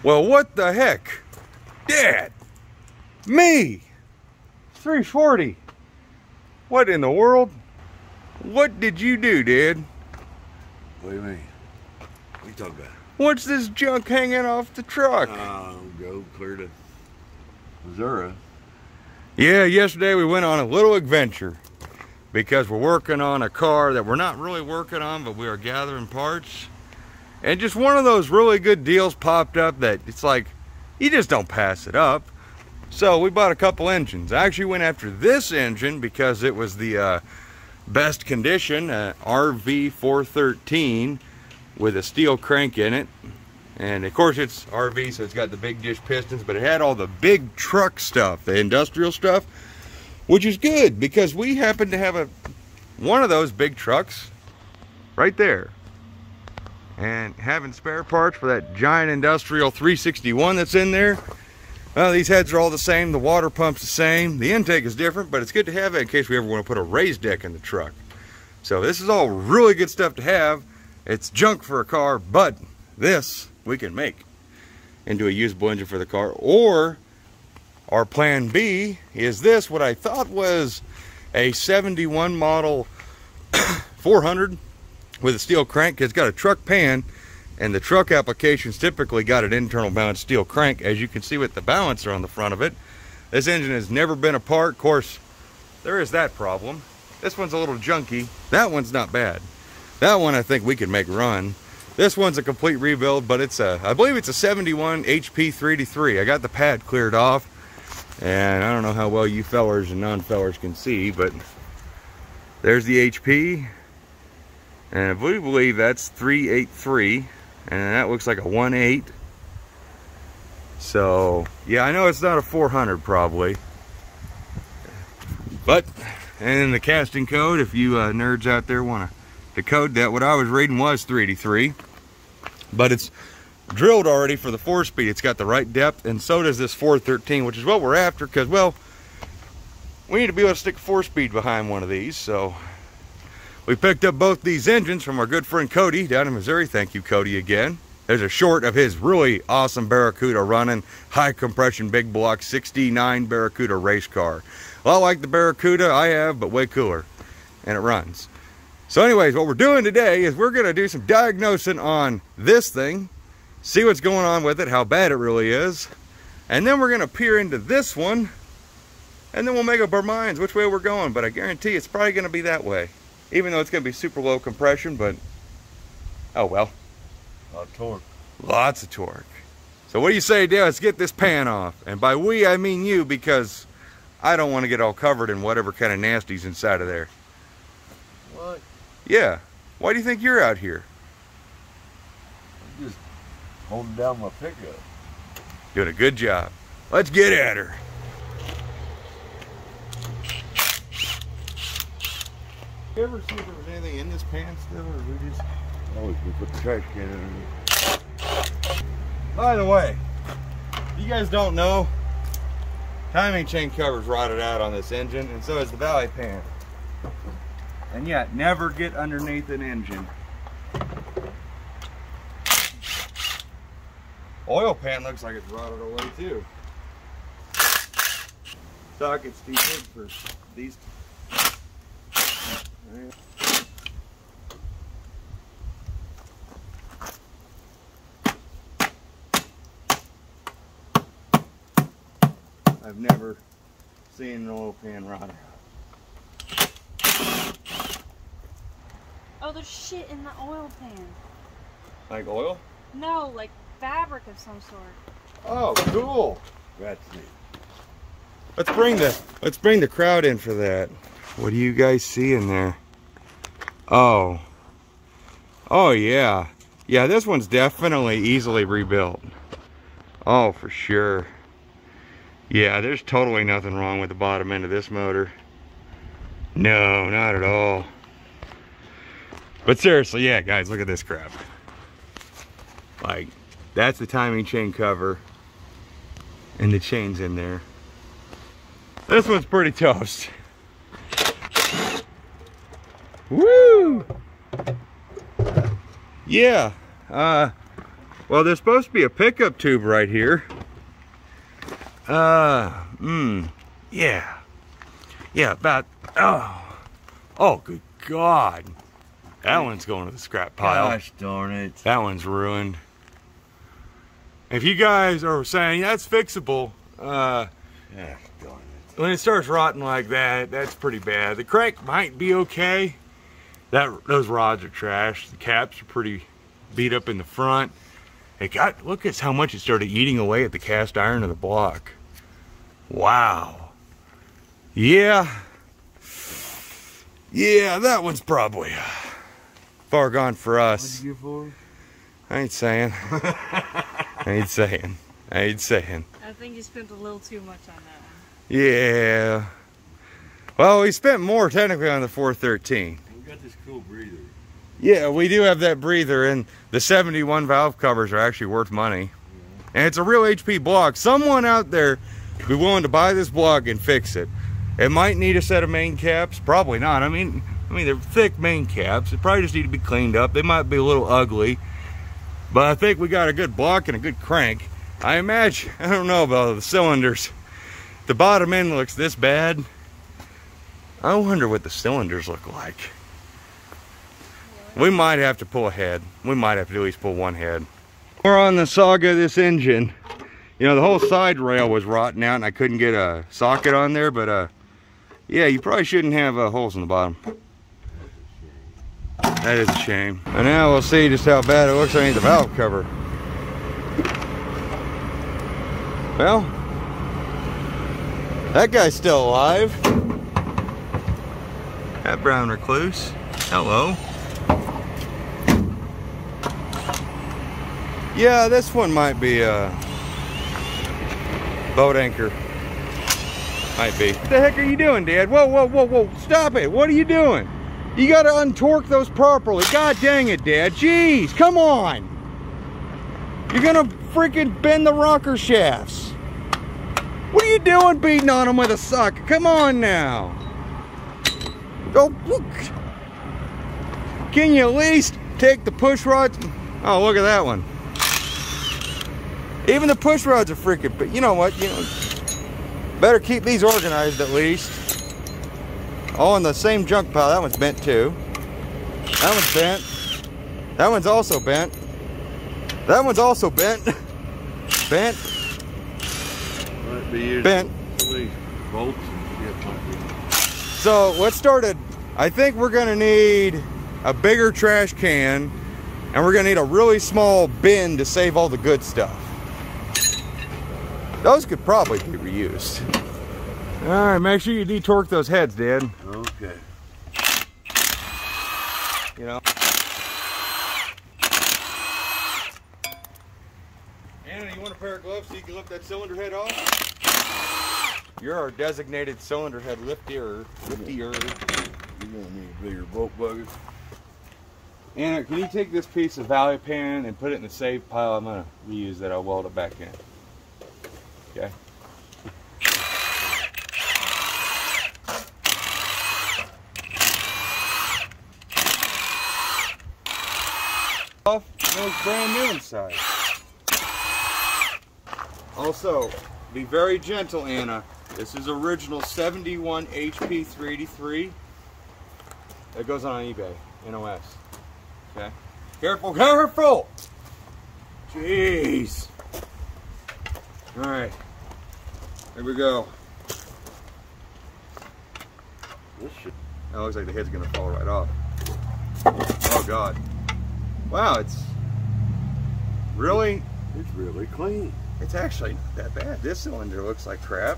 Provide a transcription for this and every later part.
Well, what the heck? Dad! Me! 340! What in the world? What did you do, Dad? What do you mean? What are you talking about? What's this junk hanging off the truck? Go clear to Missouri. Yeah, yesterday we went on a little adventure because we're working on a car that we're not really working on, but we are gathering parts. And just one of those really good deals popped up that it's like, you just don't pass it up. So we bought a couple engines. I actually went after this engine because it was the best condition, RV 413 with a steel crank in it. And of course it's RV, so it's got the big dish pistons, but it had all the big truck stuff, the industrial stuff, which is good because we happen to have one of those big trucks right there. And having spare parts for that giant industrial 361 that's in there, well, these heads are all the same, the water pump's the same, the intake is different, but it's good to have it in case we ever want to put a raised deck in the truck. So this is all really good stuff to have. It's junk for a car, but this we can make into a usable engine for the car. Or our plan B is this, what I thought was a 71 model 400 with a steel crank. It's got a truck pan, and the truck applications typically got an internal balanced steel crank, as you can see with the balancer on the front of it. This engine has never been apart. Of course, there is that problem. This one's a little junky. That one's not bad. That one I think we could make run. This one's a complete rebuild, but it's I believe it's a 71 HP 3D3. I got the pad cleared off, and I don't know how well you fellers and non-fellers can see, but there's the HP. And we believe that's 383, and that looks like a 1.8. So yeah, I know it's not a 400 probably, but and in the casting code, if you nerds out there want to decode that, what I was reading was 383, but it's drilled already for the 4-speed. It's got the right depth, and so does this 413, which is what we're after, because well, we need to be able to stick a 4-speed behind one of these. So we picked up both these engines from our good friend Cody down in Missouri. Thank you, Cody, again. There's a short of his really awesome Barracuda running, high compression, big block, 69 Barracuda race car. A lot like the Barracuda I have, but way cooler, and it runs. So anyways, what we're doing today is we're gonna do some diagnosing on this thing, see what's going on with it, how bad it really is, and then we're gonna peer into this one, and then we'll make up our minds which way we're going. But I guarantee it's probably gonna be that way. Even though it's going to be super low compression, but oh well. A lot of torque. Lots of torque. So what do you say, Dale? Let's get this pan off. And by we, I mean you, because I don't want to get all covered in whatever kind of nasty's inside of there. What? Yeah. Why do you think you're out here? I'm just holding down my pickup. Doing a good job. Let's get at her. You ever see if there was anything in this pan still, or we just... Oh, we put the trash can in. By the way, you guys don't know, timing chain cover's rotted out on this engine, and so is the valley pan. And yeah, never get underneath an engine. Oil pan looks like it's rotted away too. Socket's too big for these. I've never seen an oil pan rot out. Oh, there's shit in the oil pan. Like oil? No, like fabric of some sort. Oh, cool. That's neat. Let's bring the crowd in for that. What do you guys see in there? Oh yeah. Yeah, this one's definitely easily rebuilt. Oh, for sure. Yeah, there's totally nothing wrong with the bottom end of this motor. No, not at all. But seriously, yeah, guys, look at this crap. Like, that's the timing chain cover, and the chain's in there. This one's pretty toast. Woo! Yeah, Well, there's supposed to be a pickup tube right here. Yeah. Yeah, about, oh, good God. That one's going to the scrap pile. Gosh darn it. That one's ruined. If you guys are saying that's fixable, Gosh darn it. when it starts rotting like that, that's pretty bad. The crank might be okay. Those rods are trash. The caps are pretty beat up in the front. Look at how much it started eating away at the cast iron of the block. Wow. Yeah. Yeah, that one's probably far gone for us. What'd you get for it? I ain't saying. I ain't saying. I think you spent a little too much on that one. Yeah. Well, we spent more technically on the 413. We got this cool breather. Yeah, we do have that breather, and the 71 valve covers are actually worth money. Yeah. And it's a real HP block. Someone out there be willing to buy this block and fix it. It might need a set of main caps. Probably not. I mean they're thick main caps. They probably just need to be cleaned up. They might be a little ugly. But I think we got a good block and a good crank. I imagine, I don't know about the cylinders. The bottom end looks this bad. I wonder what the cylinders look like. We might have to pull a head. We might have to at least pull one head. We're on the saga of this engine. You know, the whole side rail was rotting out and I couldn't get a socket on there, but yeah, you probably shouldn't have holes in the bottom. That is a shame. And now we'll see just how bad it looks underneath the valve cover. Well, that guy's still alive. That brown recluse. Hello. Yeah, this one might be a boat anchor. Might be. What the heck are you doing, Dad? Whoa, whoa, whoa, whoa. Stop it. What are you doing? You gotta untorque those properly. God dang it, Dad. Jeez, come on. You're gonna freaking bend the rocker shafts. What are you doing beating on them with a socket? Come on now. Oh, look. Can you at least take the push rods? Oh, look at that one. Even the push rods are freaking, but you know what? Better keep these organized at least. All in the same junk pile. That one's bent too. That one's bent. That one's also bent. That one's also bent. Bent. Might be used Bent. bolts and shit. So what started, I think we're gonna need a bigger trash can and we're gonna need a really small bin to save all the good stuff. Those could probably be reused. All right, make sure you detorque those heads, Dad. Okay. You know. Anna, you want a pair of gloves so you can lift that cylinder head off? You're our designated cylinder head lifter. You're gonna need a bigger bolt bucket. Anna, can you take this piece of Valley pan and put it in the save pile? I'm gonna reuse that. I'll weld it back in. Okay. Off, it looks brand new inside. Also, be very gentle, Anna. This is original 71 HP 383. That goes on eBay, NOS. Okay? Careful, careful! Jeez. Alright. Here we go. That looks like the head's gonna fall right off. Oh God. Wow, it's really clean. It's actually not that bad. This cylinder looks like crap.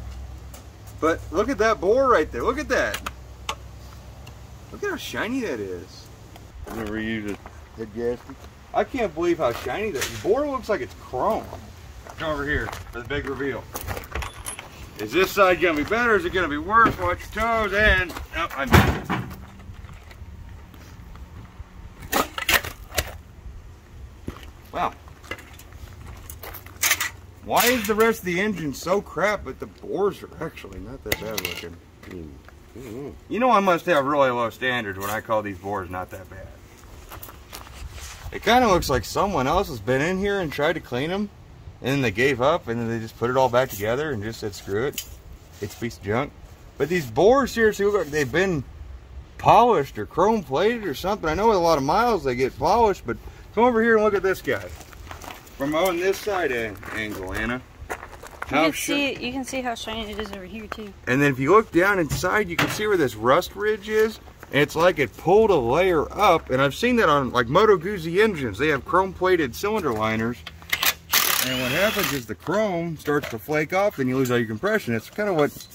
But look at that bore right there. Look at that. Look at how shiny that is. I've never used a head gasket. I can't believe how shiny that is. The bore looks like it's chrome. Come over here for the big reveal. Is this side gonna be better or is it gonna be worse? Watch your toes and oh, I missed it. Wow. Why is the rest of the engine so crap, but the bores are actually not that bad looking? You know I must have really low standards when I call these bores not that bad. It kind of looks like someone else has been in here and tried to clean them, and then they gave up, and then they just put it all back together and just said, screw it. It's a piece of junk. But these bores seriously look like they've been polished or chrome plated or something. I know with a lot of miles they get polished, but come over here and look at this guy. From on this side angle, Anna. You can see how shiny it is over here too. And then if you look down inside, you can see where this rust ridge is. And it's like it pulled a layer up. And I've seen that on like Moto Guzzi engines. They have chrome plated cylinder liners. And what happens is the chrome starts to flake off, then you lose all your compression. It's kind of what,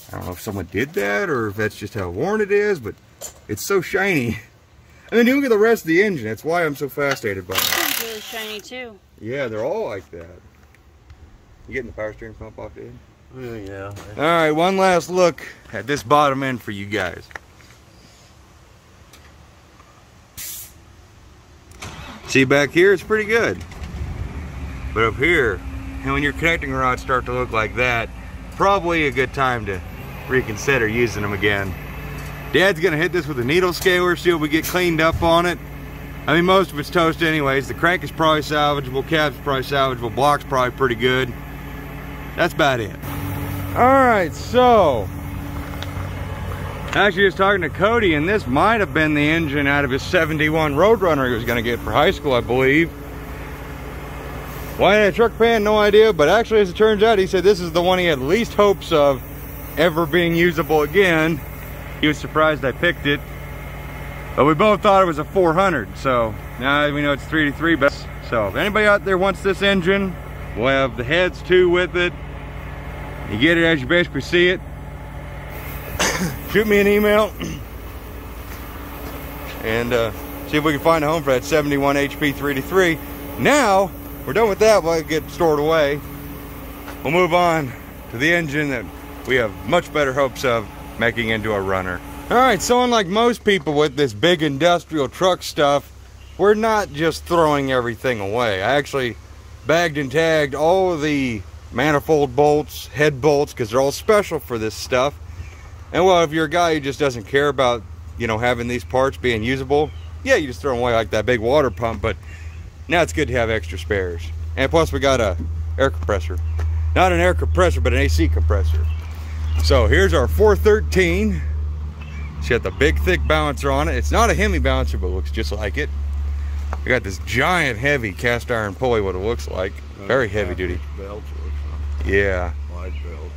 I don't know if someone did that or if that's just how worn it is, but it's so shiny. And then you look at the rest of the engine. That's why I'm so fascinated by it. It's really shiny too. Yeah, they're all like that. You getting the power steering pump off, dude? Yeah. All right, one last look at this bottom end for you guys. See back here, it's pretty good. But up here, and when your connecting rods start to look like that, probably a good time to reconsider using them again. Dad's gonna hit this with a needle scaler, see what we get cleaned up on it. I mean, most of it's toast anyways. The crank is probably salvageable, cab's probably salvageable, block's probably pretty good. That's about it. All right, so actually just talking to Cody, and this might have been the engine out of his 71 Roadrunner he was gonna get for high school, I believe. Why in a truck pan, no idea, but actually as it turns out, he said this is the one he had least hopes of ever being usable again. He was surprised I picked it, but we both thought it was a 400, so now we know it's 383 best. So if anybody out there wants this engine, we'll have the heads too with it. You get it as you basically see it. Shoot me an email and see if we can find a home for that 71 HP 383. Now we're done with that. We'll get stored away. We'll move on to the engine that we have much better hopes of making into a runner. All right, so unlike most people with this big industrial truck stuff, we're not just throwing everything away. I actually bagged and tagged all of the manifold bolts, head bolts, because they're all special for this stuff. And well, if you're a guy who just doesn't care about, you know, having these parts being usable, yeah, you just throw them away like that big water pump, but now it's good to have extra spares. And plus we got a air compressor. Not an air compressor, but an AC compressor. So here's our 413. It's got the big thick balancer on it. It's not a Hemi balancer, but it looks just like it. We got this giant heavy cast iron pulley, what it looks like. Very heavy duty. Belts looks like. Yeah. Wide belts.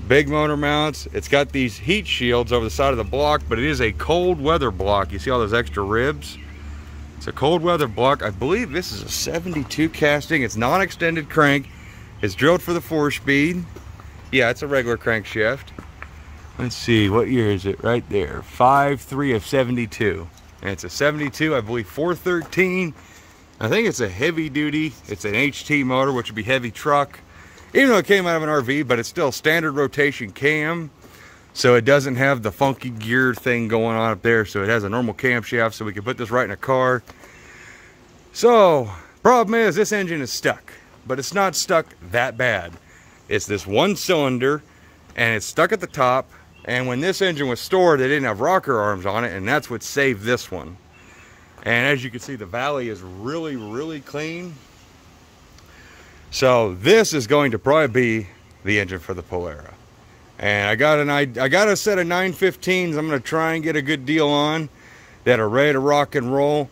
Big motor mounts. It's got these heat shields over the side of the block, but it is a cold weather block. You see all those extra ribs? It's a cold weather block. I believe this is a 72 casting. It's non-extended crank. It's drilled for the 4-speed. Yeah, it's a regular crankshaft. Let's see, what year is it? Right there, 5.3 of 72. And it's a 72, I believe 413. I think it's a heavy duty. It's an HT motor, which would be heavy truck. Even though it came out of an RV, but it's still standard rotation cam. So it doesn't have the funky gear thing going on up there. So it has a normal camshaft, so we can put this right in a car. So, problem is this engine is stuck, but it's not stuck that bad. It's this one cylinder and it's stuck at the top. And when this engine was stored, they didn't have rocker arms on it, and that's what saved this one. And as you can see, the valley is really, really clean. So this is going to probably be the engine for the Polara. And I got a set of 915s I'm going to try and get a good deal on that are ready to rock and roll.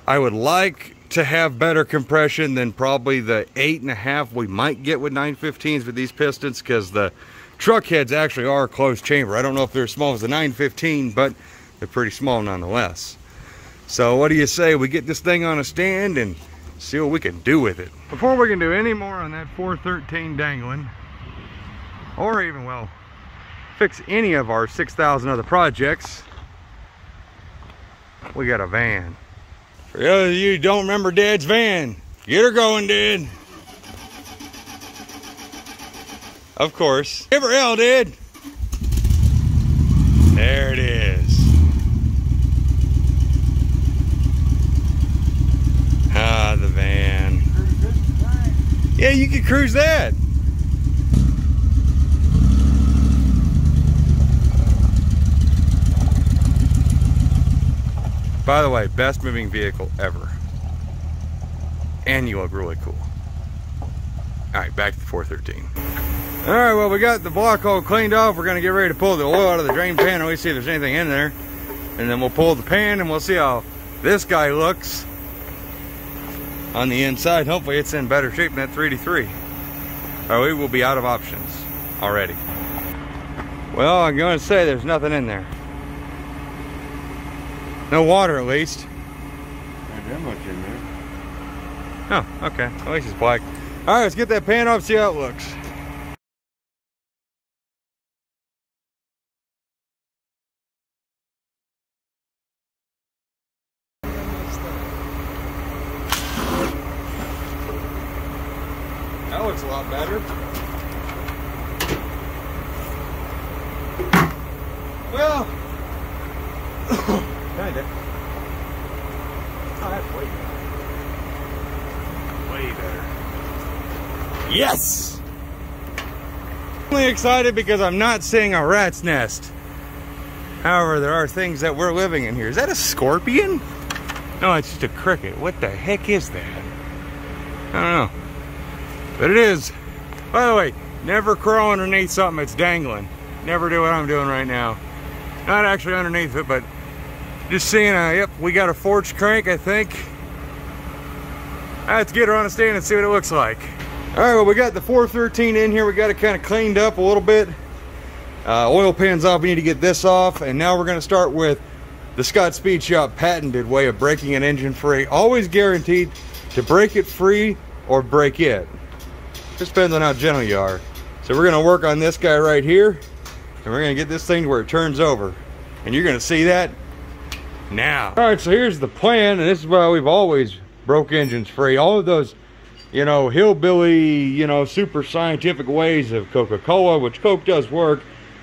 I would like to have better compression than probably the 8.5 we might get with 915s with these pistons, because the truck heads actually are closed chamber. I don't know if they're as small as the 915, but they're pretty small nonetheless. So what do you say we get this thing on a stand and see what we can do with it? Before we can do any more on that 413 dangling, or even, well, fix any of our 6,000 other projects, we got a van. For those of you who don't remember Dad's van, get her going, Dad. Of course. Give her hell, Dad. There it is. Ah, the van. Yeah, you can cruise that. By the way, best moving vehicle ever. and you look really cool. All right, back to the 413. All right, well, we got the block all cleaned off. We're gonna get ready to pull the oil out of the drain pan and we see if there's anything in there. And then we'll pull the pan and we'll see how this guy looks on the inside. Hopefully it's in better shape than that 383. Or we will be out of options already. Well, I'm gonna say there's nothing in there. No water, at least. Not that much in there. Oh, okay. At least it's black. All right, let's get that pan off, see how it looks. That looks a lot better. Well, kinda. Oh, that's way better. Way better. Yes! I'm really excited because I'm not seeing a rat's nest. However, there are things that we're living in here. Is that a scorpion? No, it's just a cricket. What the heck is that? I don't know. But it is. By the way, never crawl underneath something that's dangling. Never do what I'm doing right now. Not actually underneath it, but just seeing yep, we got a forged crank, I think. Let's get her on a stand and see what it looks like. All right, well, we got the 413 in here. We got it kind of cleaned up a little bit. Oil pan's off, we need to get this off. And now we're gonna start with the Scott Speed Shop patented way of breaking an engine free. Always guaranteed to break it free or break it. Just depends on how gentle you are. So we're gonna work on this guy right here, and we're gonna get this thing to where it turns over. And you're gonna see that now. All right, so here's the plan, and this is why we've always broke engines free. All of those, you know, hillbilly, you know, super scientific ways of Coca-Cola, which Coke does work,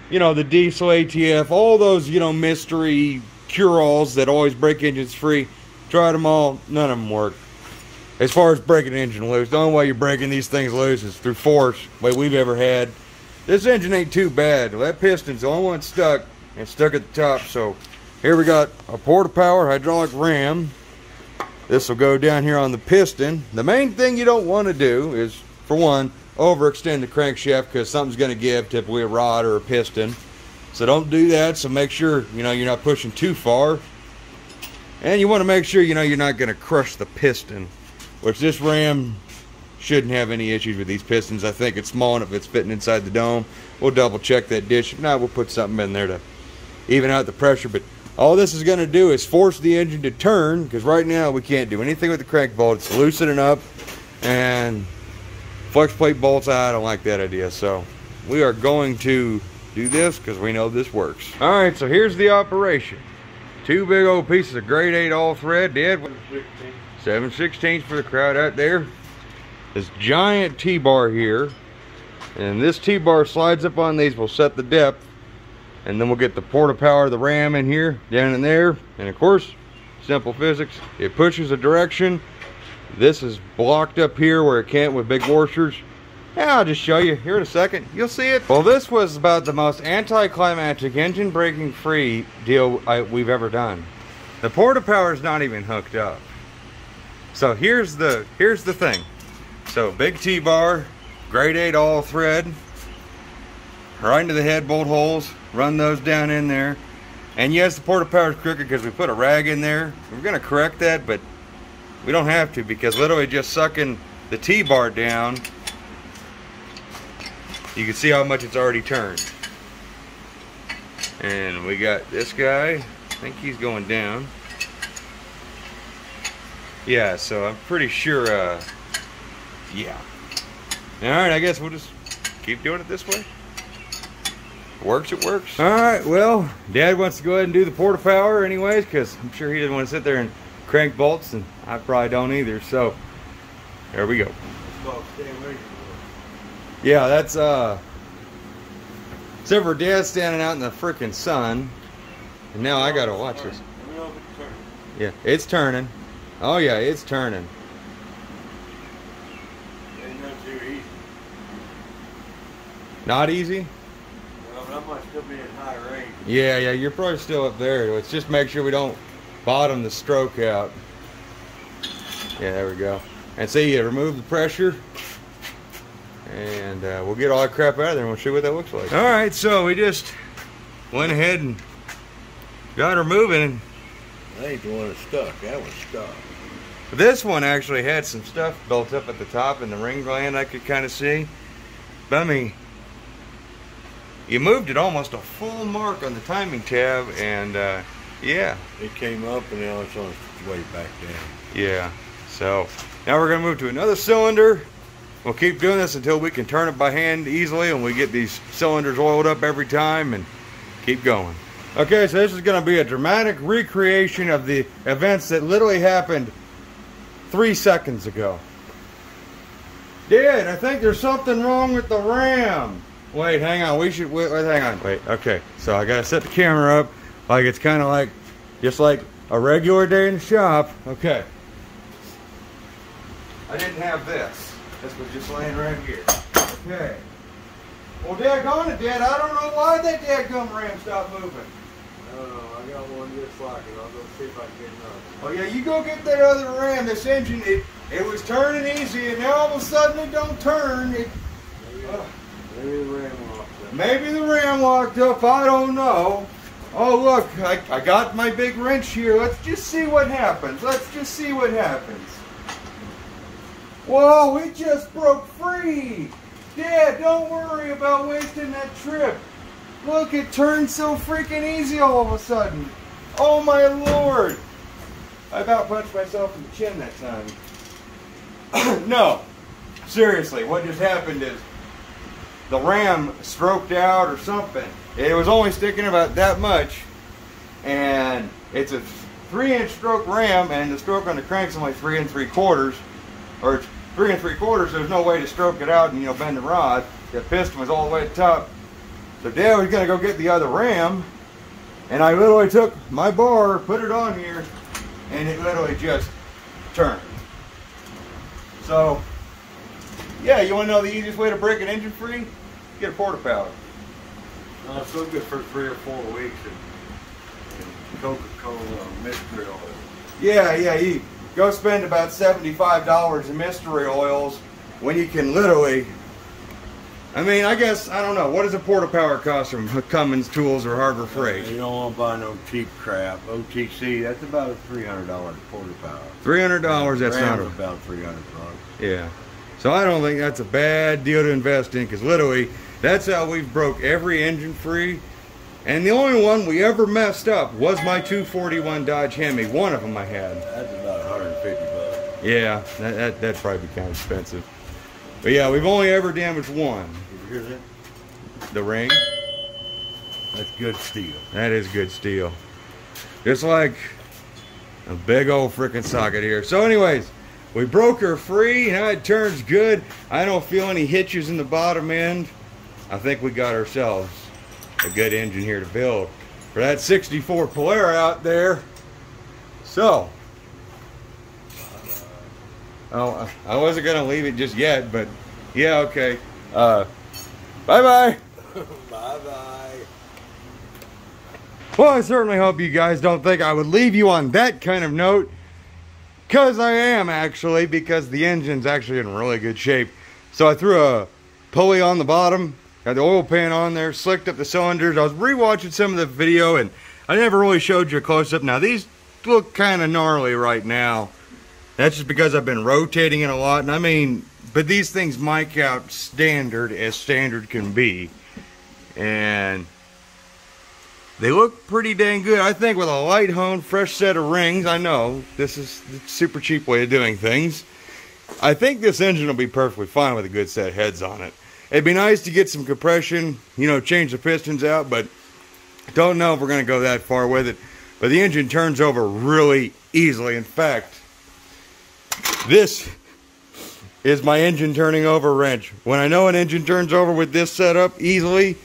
you know, the diesel ATF, all those, you know, mystery cure-alls that always break engines free. Tried them all, none of them work. As far as breaking an engine loose, the only way you're breaking these things loose is through force, way we've ever had. This engine ain't too bad. That piston's the only one stuck, and stuck at the top. So here we got a port-of-power hydraulic ram. This will go down here on the piston. The main thing you don't want to do is, for one, overextend the crankshaft because something's going to give, typically a rod or a piston. So don't do that. So make sure, you know, you're not pushing too far. And you want to make sure, you know, you're not going to crush the piston. Which this ram shouldn't have any issues with these pistons. I think it's small enough, it's fitting inside the dome. We'll double check that dish. If not, we'll put something in there to even out the pressure. But all this is going to do is force the engine to turn, because right now we can't do anything with the crank bolt. It's loosening up, and flex plate bolts out. I don't like that idea. So we are going to do this because we know this works. All right, so here's the operation. Two big old pieces of grade 8 all thread, dead. 7/16 for the crowd out there. This giant T-bar here, and this T-bar slides up on these. Will set the depth, and then we'll get the port-of-power of the ram in here, down in there, and of course, simple physics. It pushes a direction. This is blocked up here where it can't with big washers. Yeah, I'll just show you here in a second. You'll see it. Well, this was about the most anticlimactic engine breaking free deal we've ever done. The port-of-power is not even hooked up. So here's the thing. So big T-bar, grade 8 all thread, right into the head bolt holes. Run those down in there. And yes, the port-of-power is crooked because we put a rag in there. We're gonna correct that, but we don't have to, because literally just sucking the T-bar down, you can see how much it's already turned. And we got this guy. I think he's going down. Yeah, so I'm pretty sure, yeah. Alright, I guess we'll just keep doing it this way. Works, it works. Alright, well, Dad wants to go ahead and do the port-of-power anyways, because I'm sure he doesn't want to sit there and crank bolts, and I probably don't either, so there we go. Yeah, that's, except for Dad standing out in the freaking sun, and now I gotta watch this. Yeah, it's turning. Oh yeah, it's turning. Ain't not too easy. Not easy? Well, but I might still be in high range. Yeah, you're probably still up there. Let's just make sure we don't bottom the stroke out. Yeah, there we go. and see you remove the pressure. And we'll get all that crap out of there and we'll show you what that looks like. All right, so we just went ahead and got her moving. That ain't the one that stuck. That was stuck. This one actually had some stuff built up at the top in the ring gland I could kind of see. But I mean, you moved it almost a full mark on the timing tab, and yeah. It came up and now it's on its way back down. Yeah, so now we're going to move to another cylinder. We'll keep doing this until we can turn it by hand easily, and we get these cylinders oiled up every time and keep going. Okay, so this is going to be a dramatic recreation of the events that literally happened 3 seconds ago. Dad, I think there's something wrong with the ram. Wait, hang on. Wait, hang on. Wait, okay. So I got to set the camera up like it's kind of like, just like a regular day in the shop. Okay. I didn't have this. This was just laying right here. Okay. Well, daggone it, Dad. I don't know why that daggum ram stopped moving. I don't know. I got one just like it. I'll go see if I can get another. Oh, yeah, you go get that other ram. This engine, it was turning easy, and now all of a sudden it don't turn. Maybe the ram locked up. Maybe the ram locked up. I don't know. Oh, look, I got my big wrench here. Let's just see what happens. Let's just see what happens. Whoa, it just broke free. Dad, don't worry about wasting that trip. Look, it turned so freaking easy all of a sudden. Oh, my Lord. I about punched myself in the chin that time. No, seriously, what just happened is the ram stroked out or something. It was only sticking about that much, and it's a 3-inch stroke ram, and the stroke on the crank's only 3 3/4, or it's 3 3/4. There's no way to stroke it out and bend the rod. The piston was all the way at the top. So Dad was gonna go get the other ram, and I literally took my bar, put it on here, and it literally just turned. So, yeah, you want to know the easiest way to break an engine free? Get a porta powder. No, it's so good for 3 or 4 weeks and Coca-Cola mystery oil. Yeah, you go spend about $75 in mystery oils when you can literally, I mean, I guess, I don't know, what does a porta powder cost from Cummins Tools or Harbor Freight? You don't want to buy no cheap crap. OTC, that's about a $300 porta powder. $300, that's not about $300. Yeah. So I don't think that's a bad deal to invest in, because literally, that's how we've broke every engine free. And the only one we ever messed up was my 241 Dodge Hemi. One of them I had. That's about 150 bucks. Yeah, that'd probably be kind of expensive. But yeah, we've only ever damaged one. Did you hear that? The ring. That's good steel. That is good steel. Just like a big old freaking socket here. So anyways, we broke her free. Now it turns good. I don't feel any hitches in the bottom end. I think we got ourselves a good engine here to build for that 64 Polara out there. So, oh, I wasn't gonna leave it just yet, but yeah, okay. Bye bye. Bye-bye. Well, I certainly hope you guys don't think I would leave you on that kind of note, because I am actually, because the engine's actually in really good shape. So I threw a pulley on the bottom, got the oil pan on there, slicked up the cylinders. I was rewatching some of the video and I never really showed you a close-up. Now these look kind of gnarly right now. That's just because I've been rotating it a lot, and I mean, but these things mic out standard as standard can be, and they look pretty dang good. I think with a light hone, fresh set of rings, I know this is the super cheap way of doing things. I think this engine will be perfectly fine with a good set of heads on it. It'd be nice to get some compression, change the pistons out, but don't know if we're going to go that far with it. But the engine turns over really easily. In fact, this is my engine turning over wrench. When I know an engine turns over with this setup easily,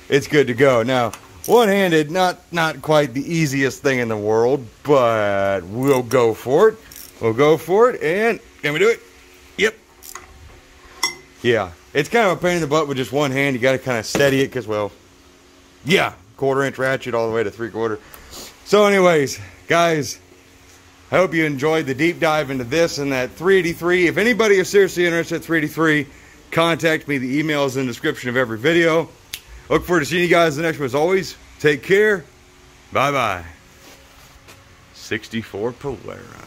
it's good to go. Now, one-handed, not quite the easiest thing in the world, but we'll go for it. We'll go for it, and can we do it? Yep. Yeah, it's kind of a pain in the butt with just one hand. You got to kind of steady it because, well, yeah, 1/4 inch ratchet all the way to 3/4. So anyways, guys, I hope you enjoyed the deep dive into this and that 383. If anybody is seriously interested in 383, contact me. The email is in the description of every video. Look forward to seeing you guys in the next one. As always, take care. Bye-bye. 64 Polera.